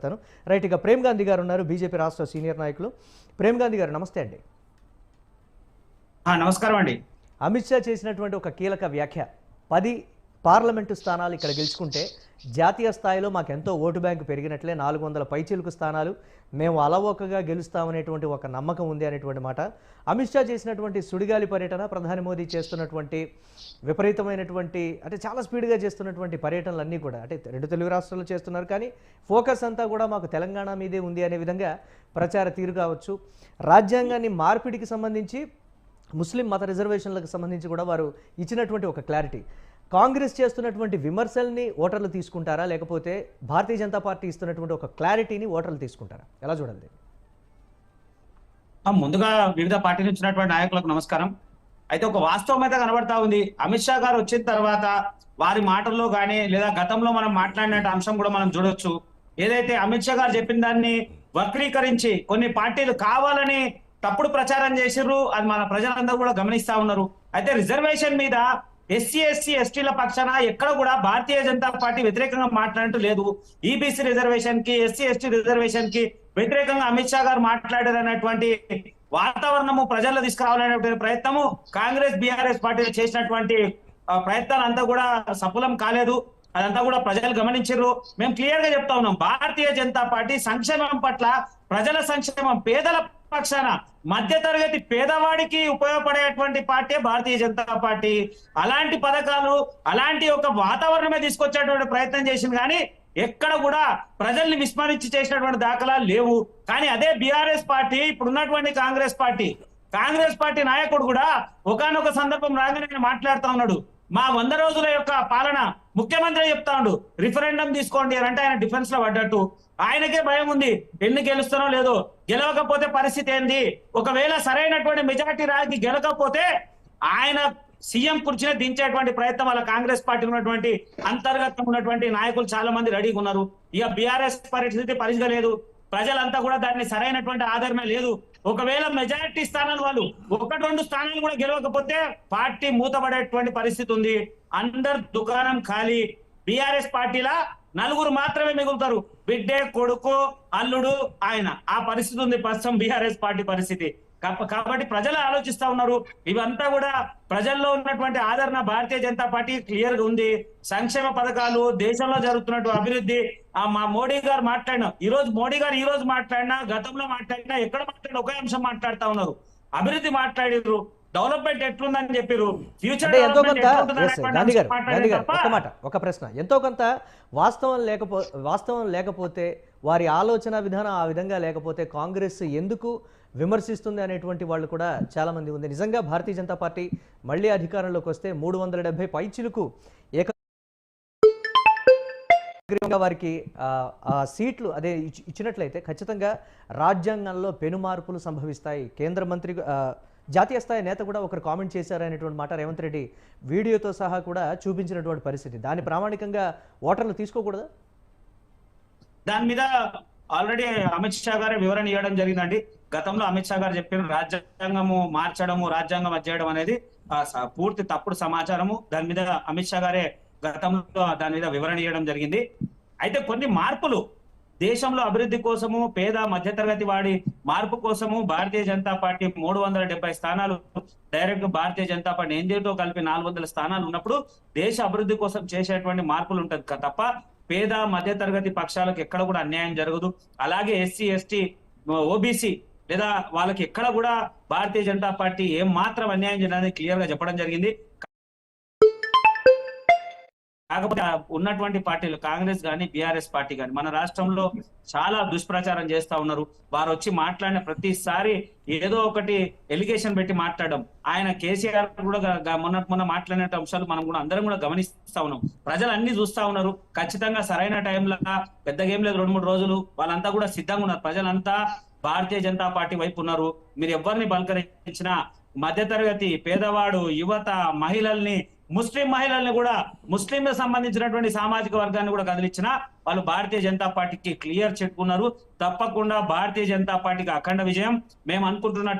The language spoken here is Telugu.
మాట్లాడతాను. రైట్, ఇక ప్రేమ్ గాంధీ గారు ఉన్నారు, బీజేపీ రాష్ట్ర సీనియర్ నాయకులు. ప్రేమ్ గాంధీ గారు నమస్తే అండి. నమస్కారం అండి. అమిత్ షా చేసినటువంటి ఒక కీలక వ్యాఖ్య, 10 పార్లమెంటు స్థానాలు ఇక్కడ గెలుచుకుంటే జాతీయ స్థాయిలో మాకు ఎంతో ఓటు బ్యాంకు పెరిగినట్లే, 400 పైచిలుకు స్థానాలు మేము అలవోకగా గెలుస్తామనేటువంటి ఒక నమ్మకం ఉంది అనేటువంటి మాట. అమిత్ షా చేసినటువంటి సుడిగాలి పర్యటన, ప్రధాని మోదీ చేస్తున్నటువంటి విపరీతమైనటువంటి అంటే చాలా స్పీడ్గా చేస్తున్నటువంటి పర్యటనలన్నీ కూడా అంటే 2 తెలుగు రాష్ట్రాల్లో చేస్తున్నారు, కానీ ఫోకస్ అంతా కూడా మాకు తెలంగాణ మీదే ఉంది అనే విధంగా ప్రచార తీరు కావచ్చు. రాజ్యాంగాన్ని మార్పిడికి సంబంధించి, ముస్లిం మత రిజర్వేషన్లకు సంబంధించి కూడా వారు ఇచ్చినటువంటి ఒక క్లారిటీ. కాంగ్రెస్ చేస్తున్నటువంటి విమర్శల్ని ఓటర్లు తీసుకుంటారా, లేకపోతే భారతీయ జనతా పార్టీ ఇస్తున్నటువంటి ఒక క్లారిటీని ఓటర్లు తీసుకుంటారా? ఎలా చూడాలి? ముందుగా వివిధ పార్టీ నుంచి ఉన్నటువంటి నాయకులకు నమస్కారం. అయితే ఒక వాస్తవం అయితే కనబడతా ఉంది. అమిత్ షా గారు వచ్చిన తర్వాత వారి మాటల్లో కానీ లేదా గతంలో మనం మాట్లాడిన అంశం కూడా మనం చూడొచ్చు. ఏదైతే అమిత్ షా గారు చెప్పిన దాన్ని వక్రీకరించి కొన్ని పార్టీలు కావాలని తప్పుడు ప్రచారం చేసిర్రు, అది మన ప్రజలందరూ కూడా గమనిస్తా ఉన్నారు. అయితే రిజర్వేషన్ మీద ఎస్సీ ఎస్టీ ఎస్టీల పక్షాన ఎక్కడ కూడా భారతీయ జనతా పార్టీ వ్యతిరేకంగా మాట్లాడటం లేదు. ఈబీసీ రిజర్వేషన్ కి, ఎస్సీ ఎస్టీ రిజర్వేషన్ కి వ్యతిరేకంగా అమిత్ షా గారు మాట్లాడారనేటువంటి వాతావరణము ప్రజల్లో తీసుకురావాలనేటువంటి ప్రయత్నము కాంగ్రెస్ బీఆర్ఎస్ పార్టీలు చేసినటువంటి ప్రయత్నాలు అంతా కూడా సఫలం కాలేదు. అదంతా కూడా ప్రజలు గమనించారు. మేము క్లియర్ గా చెప్తా ఉన్నాం, భారతీయ జనతా పార్టీ సంక్షేమం పట్ల, ప్రజల సంక్షేమం, పేదల పక్షాన, మధ్య తరగతి పేదవాడికి ఉపయోగపడేటువంటి పార్టీ భారతీయ జనతా పార్టీ. అలాంటి పథకాలు, అలాంటి ఒక వాతావరణమే తీసుకొచ్చేటువంటి ప్రయత్నం చేసింది, కానీ ఎక్కడ కూడా ప్రజల్ని విస్మరించి చేసినటువంటి దాఖలాలు లేవు. కానీ అదే బీఆర్ఎస్ పార్టీ, ఇప్పుడున్నటువంటి కాంగ్రెస్ పార్టీ నాయకుడు కూడా ఒకానొక సందర్భం రాగానే మాట్లాడుతూ ఉన్నాడు, మా 100 రోజుల యొక్క పాలన ముఖ్యమంత్రి చెప్తా ఉండు, రిఫరెండం తీసుకోండి అని అంటే ఆయన డిఫెన్స్ లో పడ్డట్టు. ఆయనకే భయం ఉంది, ఎన్ని గెలుస్తానో లేదో, గెలవకపోతే పరిస్థితి ఏంది, ఒకవేళ సరైనటువంటి మెజార్టీ రాకి గెలకపోతే ఆయన సీఎం కుర్చీని దించేటువంటి ప్రయత్నం వాళ్ళ కాంగ్రెస్ పార్టీ ఉన్నటువంటి అంతర్గతం ఉన్నటువంటి నాయకులు చాలా మంది రెడీగా ఉన్నారు. ఇక బీఆర్ఎస్ పరిస్థితి పరిగలేదు, ప్రజలంతా కూడా దాన్ని సరైనటువంటి ఆదరణ లేదు. ఒకవేళ మెజారిటీ స్థానాలు వాళ్ళు 1-2 స్థానాలు కూడా గెలవకపోతే పార్టీ మూతపడేటువంటి పరిస్థితి ఉంది. అందరు దుకాణం ఖాళీ. బీఆర్ఎస్ పార్టీలా 4 మాత్రమే మిగులుతారు, బిడ్డే, కొడుకు, అల్లుడు, ఆయన. ఆ పరిస్థితి ఉంది ప్రస్తుతం బీఆర్ఎస్ పార్టీ పరిస్థితి. కాబట్టి ప్రజలు ఆలోచిస్తా ఉన్నారు. ఇవంతా కూడా ప్రజల్లో ఉన్నటువంటి ఆదరణ భారతీయ జనతా పార్టీ క్లియర్ గా ఉంది. సంక్షేమ పథకాలు, దేశంలో జరుగుతున్నటువంటి అభివృద్ధి, మా మోడీ గారు ఈ రోజు మాట్లాడినా, గతంలో మాట్లాడినా, ఎక్కడ మాట్లాడినా ఒకే అంశం మాట్లాడుతా ఉన్నారు. అభివృద్ధి మాట్లాడిర్రు, డెవలప్మెంట్ ఎట్లుందని చెప్పారు, ఫ్యూచర్ ఒక ప్రశ్న, ఎంతో కొంత వాస్తవం లేకపోతే, వారి ఆలోచన విధానం ఆ విధంగా లేకపోతే కాంగ్రెస్ ఎందుకు విమర్శిస్తుంది అనేటువంటి వాళ్ళు కూడా చాలా మంది ఉంది. నిజంగా భారతీయ జనతా పార్టీ మళ్ళీ అధికారంలోకి వస్తే 370 పైచిలుకు వారికి సీట్లు అదే ఇచ్చినట్లయితే ఖచ్చితంగా రాజ్యాంగంలో పెను మార్పులు సంభవిస్తాయి. కేంద్ర మంత్రి, జాతీయ స్థాయి నేత కూడా ఒకరు కామెంట్ చేశారనేటువంటి మాట రేవంత్ రెడ్డి వీడియోతో సహా కూడా చూపించినటువంటి పరిస్థితి. దాన్ని ప్రామాణికంగా ఓటర్లు తీసుకోకూడదా? దాని మీద ఆల్రెడీ అమిత్ షా గారే వివరణ ఇవ్వడం జరిగిందండి. గతంలో అమిత్ షా గారు చెప్పిన రాజ్యాంగము మార్చడము, రాజ్యాంగం అధ్యయడం అనేది పూర్తి తప్పుడు సమాచారము. దాని మీద అమిత్ షా గారే గతంలో దాని మీద వివరణ ఇవ్వడం జరిగింది. అయితే కొన్ని మార్పులు దేశంలో అభివృద్ధి కోసము, పేద మధ్యతరగతి వాడి మార్పు కోసము భారతీయ జనతా పార్టీ 370 స్థానాలు డైరెక్ట్ భారతీయ జనతా పార్టీ ఎన్డీఏతో కలిపి 400 స్థానాలు ఉన్నప్పుడు దేశ అభివృద్ధి కోసం చేసేటువంటి మార్పులు ఉంటుంది తప్ప పేద మధ్యతరగతి పక్షాలకు ఎక్కడ కూడా అన్యాయం జరగదు. అలాగే ఎస్సీ ఎస్టీ ఓబీసీ లేదా వాళ్ళకి ఎక్కడ కూడా భారతీయ జనతా పార్టీ ఏం మాత్రం అన్యాయం చేయడానికి క్లియర్ గా చెప్పడం జరిగింది. కాకపోతే ఉన్నటువంటి పార్టీలు కాంగ్రెస్ కానీ బీఆర్ఎస్ పార్టీ కానీ మన రాష్ట్రంలో చాలా దుష్ప్రచారం చేస్తా ఉన్నారు. వారు వచ్చి మాట్లాడిన ప్రతిసారి ఏదో ఒకటి ఎలిగేషన్ పెట్టి మాట్లాడడం. ఆయన కేసీఆర్ కూడా మొన్న మాట్లాడిన అంశాలు మనం కూడా అందరం కూడా గమనిస్తా ఉన్నాం. ప్రజలు అన్ని చూస్తా ఉన్నారు. ఖచ్చితంగా సరైన టైంలో, పెద్దగా ఏం లేదు, 2-3 రోజులు వాళ్ళంతా కూడా సిద్ధంగా ఉన్నారు. ప్రజలంతా భారతీయ జనతా పార్టీ వైపు ఉన్నారు. మీరు ఎవరిని బలకరించినా, మధ్యతరగతి, పేదవాడు, యువత, మహిళల్ని, ముస్లిం మహిళల్ని కూడా, ముస్లిం సంబంధించినటువంటి సామాజిక వర్గాన్ని కూడా కదిలించిన వాళ్ళు భారతీయ జనతా పార్టీకి క్లియర్ చెప్పుకున్నారు. తప్పకుండా భారతీయ జనతా పార్టీకి అఖండ విజయం మేము అనుకుంటున్న